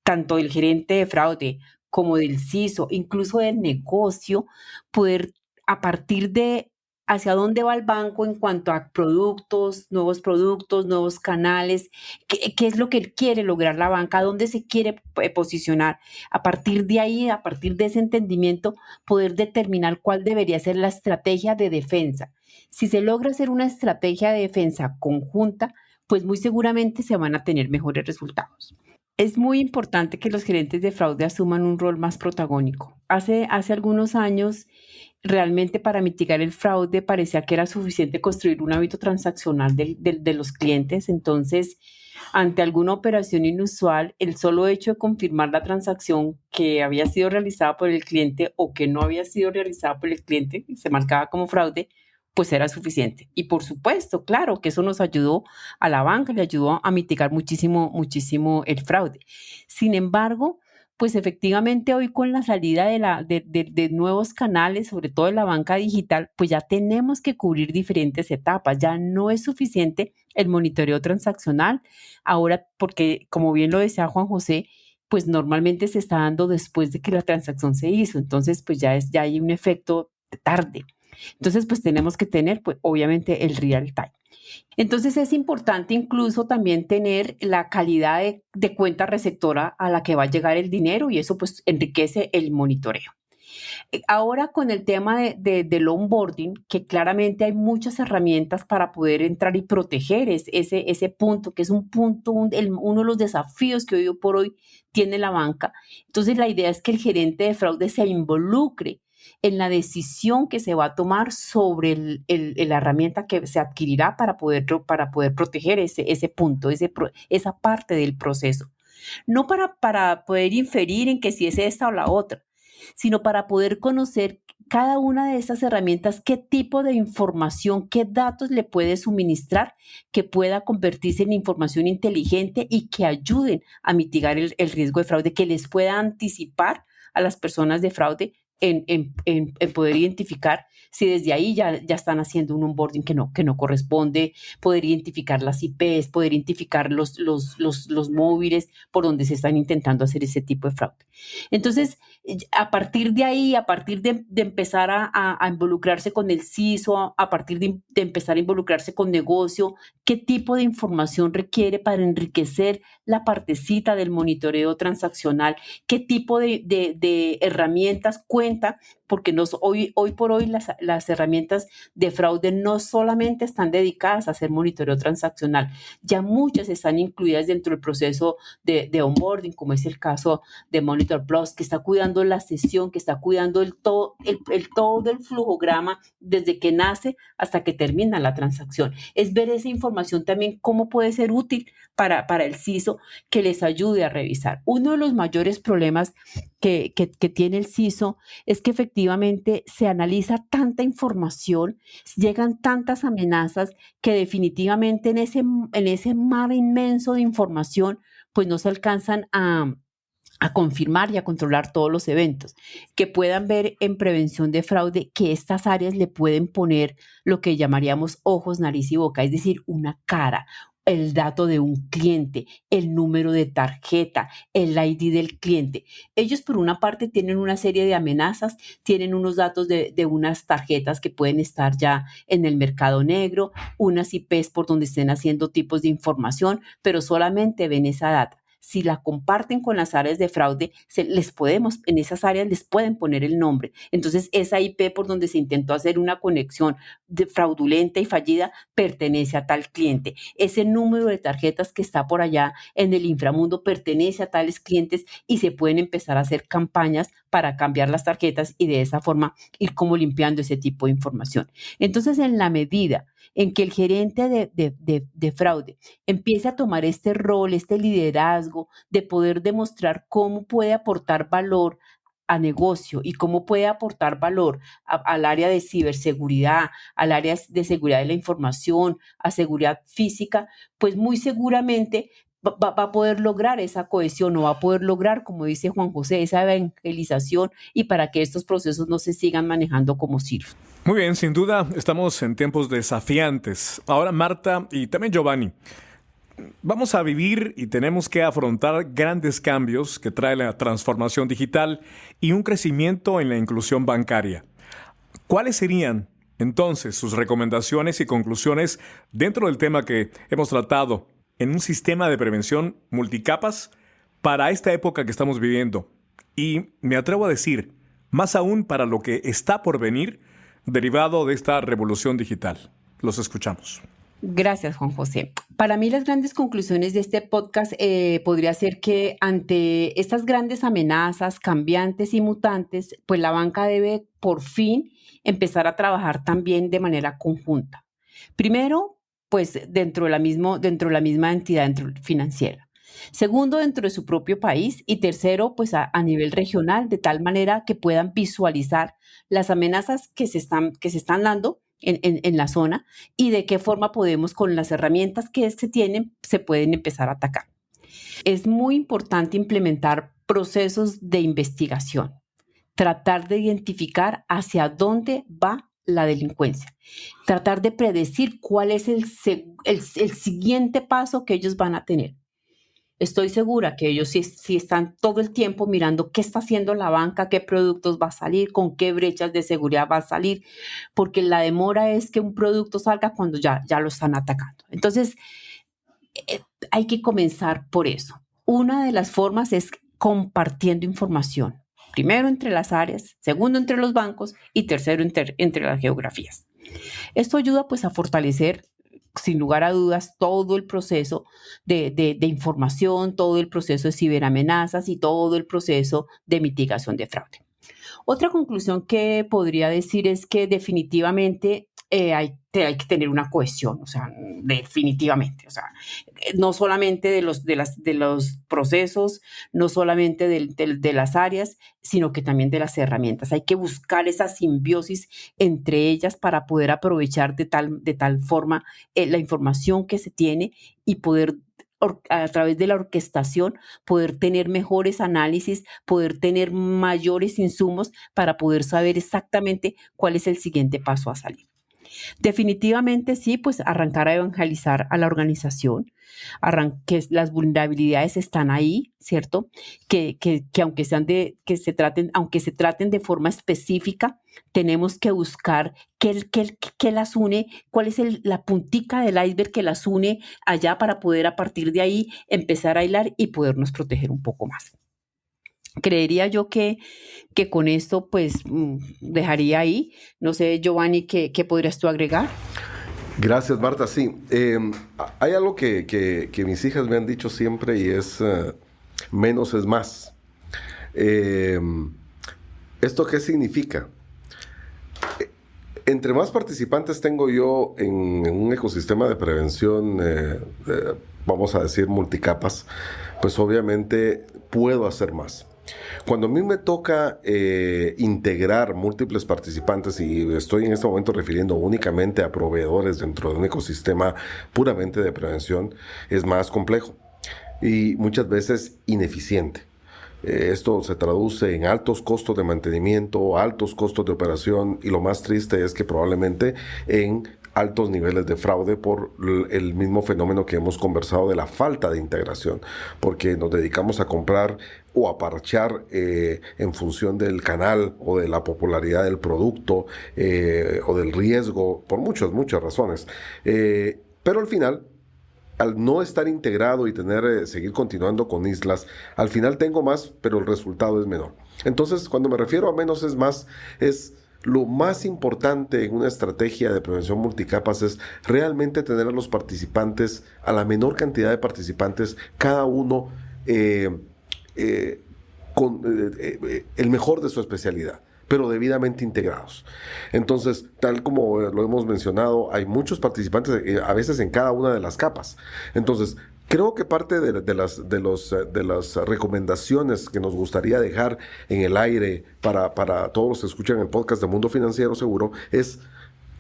tanto del gerente de fraude como del CISO, incluso del negocio, poder a partir de hacia dónde va el banco en cuanto a productos, nuevos canales, qué es lo que quiere lograr la banca, dónde se quiere posicionar. A partir de ahí, a partir de ese entendimiento, poder determinar cuál debería ser la estrategia de defensa. Si se logra hacer una estrategia de defensa conjunta, pues muy seguramente se van a tener mejores resultados. Es muy importante que los gerentes de fraude asuman un rol más protagónico. Hace algunos años, realmente para mitigar el fraude parecía que era suficiente construir un hábito transaccional de los clientes. Entonces, ante alguna operación inusual, el solo hecho de confirmar la transacción que había sido realizada por el cliente o que no había sido realizada por el cliente, se marcaba como fraude, pues era suficiente. Y por supuesto, claro, que eso nos ayudó a la banca, le ayudó a mitigar muchísimo el fraude. Sin embargo, pues efectivamente hoy con la salida de nuevos canales, sobre todo de la banca digital, pues ya tenemos que cubrir diferentes etapas. Ya no es suficiente el monitoreo transaccional. Ahora, porque como bien lo decía Juan José, pues normalmente se está dando después de que la transacción se hizo. Entonces, pues ya hay un efecto tarde. Entonces, pues tenemos que tener, pues obviamente, el real time. Entonces, es importante incluso también tener la calidad de cuenta receptora a la que va a llegar el dinero, y eso pues enriquece el monitoreo. Ahora con el tema del onboarding, que claramente hay muchas herramientas para poder entrar y proteger ese punto, que es uno de los desafíos que hoy por hoy tiene la banca. Entonces, la idea es que el gerente de fraude se involucre en la decisión que se va a tomar sobre la herramienta que se adquirirá para poder proteger ese punto, esa parte del proceso. No para poder inferir en que si es esta o la otra, sino para poder conocer cada una de esas herramientas, qué tipo de información, qué datos le puede suministrar que pueda convertirse en información inteligente y que ayuden a mitigar el riesgo de fraude, que les pueda anticipar a las personas de fraude en poder identificar si desde ahí ya están haciendo un onboarding que no corresponde, poder identificar las IPs, poder identificar los móviles por donde se están intentando hacer ese tipo de fraude. Entonces, a partir de ahí, a partir de empezar a involucrarse con el CISO, a partir de empezar a involucrarse con negocio, qué tipo de información requiere para enriquecer la partecita del monitoreo transaccional, qué tipo de herramientas cuenta, porque hoy por hoy las herramientas de fraude no solamente están dedicadas a hacer monitoreo transaccional, ya muchas están incluidas dentro del proceso de onboarding, como es el caso de Monitor Plus, que está cuidando la sesión, que está cuidando todo el flujograma desde que nace hasta que termina la transacción. Es ver esa información también cómo puede ser útil para el CISO, que les ayude a revisar. Uno de los mayores problemas que tiene el CISO es que efectivamente se analiza tanta información, llegan tantas amenazas que definitivamente en ese mar inmenso de información pues no se alcanzan a confirmar y a controlar todos los eventos, que puedan ver en prevención de fraude que estas áreas le pueden poner lo que llamaríamos ojos, nariz y boca, es decir, una cara, el dato de un cliente, el número de tarjeta, el ID del cliente. Ellos por una parte tienen una serie de amenazas, tienen unos datos de unas tarjetas que pueden estar ya en el mercado negro, unas IPs por donde estén haciendo tipos de información, pero solamente ven esa data. Si la comparten con las áreas de fraude, en esas áreas les pueden poner el nombre. Entonces, esa IP por donde se intentó hacer una conexión fraudulenta y fallida pertenece a tal cliente. Ese número de tarjetas que está por allá en el inframundo pertenece a tales clientes y se pueden empezar a hacer campañas para cambiar las tarjetas y de esa forma ir como limpiando ese tipo de información. Entonces, en la medida en que el gerente de fraude empiece a tomar este rol, este liderazgo de poder demostrar cómo puede aportar valor a negocio y cómo puede aportar valor al área de ciberseguridad, al área de seguridad de la información, a seguridad física, pues muy seguramente va a poder lograr esa cohesión o va a poder lograr, como dice Juan José, esa evangelización y para que estos procesos no se sigan manejando como silos. Muy bien, sin duda estamos en tiempos desafiantes. Ahora Marta y también Giovanni, vamos a vivir y tenemos que afrontar grandes cambios que trae la transformación digital y un crecimiento en la inclusión bancaria. ¿Cuáles serían entonces sus recomendaciones y conclusiones dentro del tema que hemos tratado en un sistema de prevención multicapas para esta época que estamos viviendo? Y me atrevo a decir, más aún para lo que está por venir derivado de esta revolución digital. Los escuchamos. Gracias, Juan José. Para mí, las grandes conclusiones de este podcast podría ser que ante estas grandes amenazas cambiantes y mutantes, pues la banca debe por fin empezar a trabajar también de manera conjunta. Primero, pues dentro de la misma entidad financiera. Segundo, dentro de su propio país. Y tercero, pues a nivel regional, de tal manera que puedan visualizar las amenazas que se están dando en la zona y de qué forma podemos, con las herramientas que se tienen, se pueden empezar a atacar. Es muy importante implementar procesos de investigación, tratar de identificar hacia dónde va la delincuencia, tratar de predecir cuál es el siguiente paso que ellos van a tener. Estoy segura que ellos sí están todo el tiempo mirando qué está haciendo la banca, qué productos va a salir, con qué brechas de seguridad va a salir, porque la demora es que un producto salga cuando ya lo están atacando. Entonces, hay que comenzar por eso. Una de las formas es compartiendo información. Primero entre las áreas, segundo entre los bancos y tercero entre las geografías. Esto ayuda pues a fortalecer, sin lugar a dudas, todo el proceso de información, todo el proceso de ciberamenazas y todo el proceso de mitigación de fraude. Otra conclusión que podría decir es que definitivamente hay que tener una cohesión, o sea, definitivamente, o sea, no solamente de los procesos, no solamente de las áreas, sino que también de las herramientas. Hay que buscar esa simbiosis entre ellas para poder aprovechar de tal forma la información que se tiene y poder, a través de la orquestación, poder tener mejores análisis, poder tener mayores insumos para poder saber exactamente cuál es el siguiente paso a salir. Definitivamente sí, pues arrancar a evangelizar a la organización, que las vulnerabilidades están ahí, ¿cierto? Que aunque se traten de forma específica, tenemos que buscar qué las une, cuál es la puntica del iceberg que las une allá para poder a partir de ahí empezar a hilar y podernos proteger un poco más. Creería yo que con esto pues dejaría ahí. No sé, Giovanni, ¿qué podrías tú agregar? Gracias, Marta. Sí, hay algo que mis hijas me han dicho siempre y es menos es más. ¿Esto qué significa? Entre más participantes tengo yo en un ecosistema de prevención, vamos a decir multicapas, pues obviamente puedo hacer más. Cuando a mí me toca integrar múltiples participantes, y estoy en este momento refiriendo únicamente a proveedores dentro de un ecosistema puramente de prevención, es más complejo y muchas veces ineficiente. Esto se traduce en altos costos de mantenimiento, altos costos de operación y lo más triste es que probablemente en altos niveles de fraude por el mismo fenómeno que hemos conversado de la falta de integración, porque nos dedicamos a comprar o a parchar en función del canal o de la popularidad del producto o del riesgo, por muchas razones. Pero al final, al no estar integrado y seguir continuando con islas, al final tengo más, pero el resultado es menor. Entonces, cuando me refiero a menos es más, es lo más importante en una estrategia de prevención multicapas es realmente tener a los participantes, a la menor cantidad de participantes, cada uno con el mejor de su especialidad, pero debidamente integrados. Entonces, tal como lo hemos mencionado, hay muchos participantes, a veces en cada una de las capas. Entonces, creo que parte de las recomendaciones que nos gustaría dejar en el aire para todos los que escuchan el podcast de Mundo Financiero Seguro es,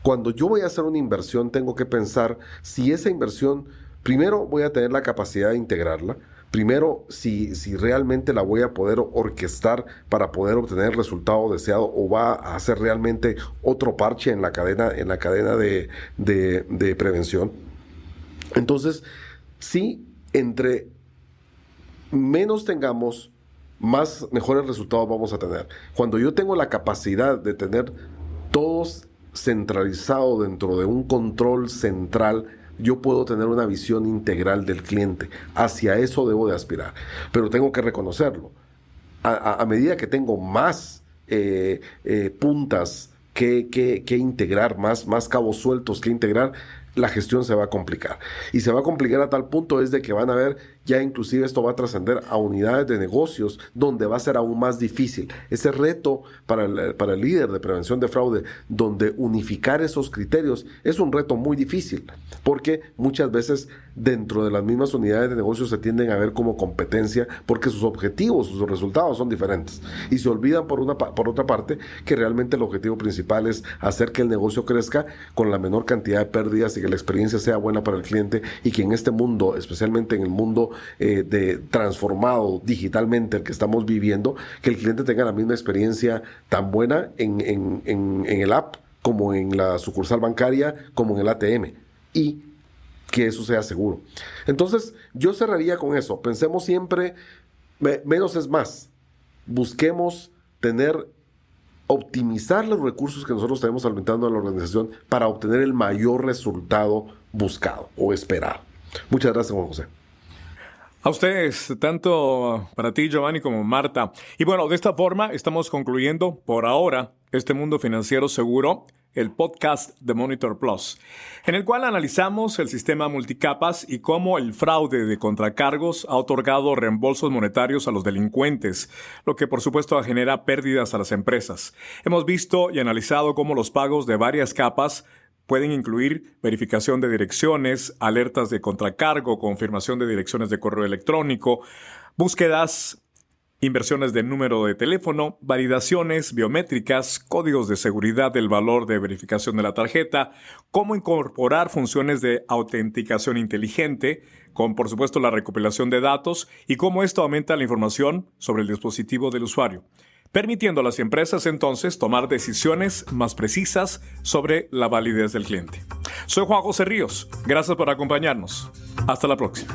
cuando yo voy a hacer una inversión, tengo que pensar si esa inversión, primero voy a tener la capacidad de integrarla, primero si realmente la voy a poder orquestar para poder obtener el resultado deseado, o va a hacer realmente otro parche en la cadena de prevención. Entonces, sí, entre menos tengamos, mejores resultados vamos a tener. Cuando yo tengo la capacidad de tener todos centralizado dentro de un control central, yo puedo tener una visión integral del cliente. Hacia eso debo de aspirar. Pero tengo que reconocerlo. A medida que tengo más puntas que integrar, más cabos sueltos que integrar, la gestión se va a complicar. Y se va a complicar a tal punto es de que van a ver, ya inclusive esto va a trascender a unidades de negocios donde va a ser aún más difícil. Ese reto para el líder de prevención de fraude, donde unificar esos criterios, es un reto muy difícil, porque muchas veces dentro de las mismas unidades de negocios se tienden a ver como competencia, porque sus objetivos, sus resultados son diferentes. Y se olvidan por otra parte que realmente el objetivo principal es hacer que el negocio crezca con la menor cantidad de pérdidas y que la experiencia sea buena para el cliente, y que en este mundo, especialmente en el mundo transformado digitalmente el que estamos viviendo, que el cliente tenga la misma experiencia tan buena en el app como en la sucursal bancaria, como en el ATM, y que eso sea seguro. Entonces, yo cerraría con eso. Pensemos siempre, menos es más. Busquemos optimizar los recursos que nosotros tenemos alimentando a la organización para obtener el mayor resultado buscado o esperado. Muchas gracias, Juan José. A ustedes, tanto para ti, Giovanni, como Marta. Y bueno, de esta forma estamos concluyendo por ahora este Mundo Financiero Seguro, el podcast de Monitor Plus, en el cual analizamos el sistema multicapas y cómo el fraude de contracargos ha otorgado reembolsos monetarios a los delincuentes, lo que por supuesto genera pérdidas a las empresas. Hemos visto y analizado cómo los pagos de varias capas pueden incluir verificación de direcciones, alertas de contracargo, confirmación de direcciones de correo electrónico, búsquedas, inversiones de número de teléfono, validaciones biométricas, códigos de seguridad del valor de verificación de la tarjeta, cómo incorporar funciones de autenticación inteligente, con por supuesto la recopilación de datos, y cómo esto aumenta la información sobre el dispositivo del usuario, permitiendo a las empresas entonces tomar decisiones más precisas sobre la validez del cliente. Soy Juan José Ríos. Gracias por acompañarnos. Hasta la próxima.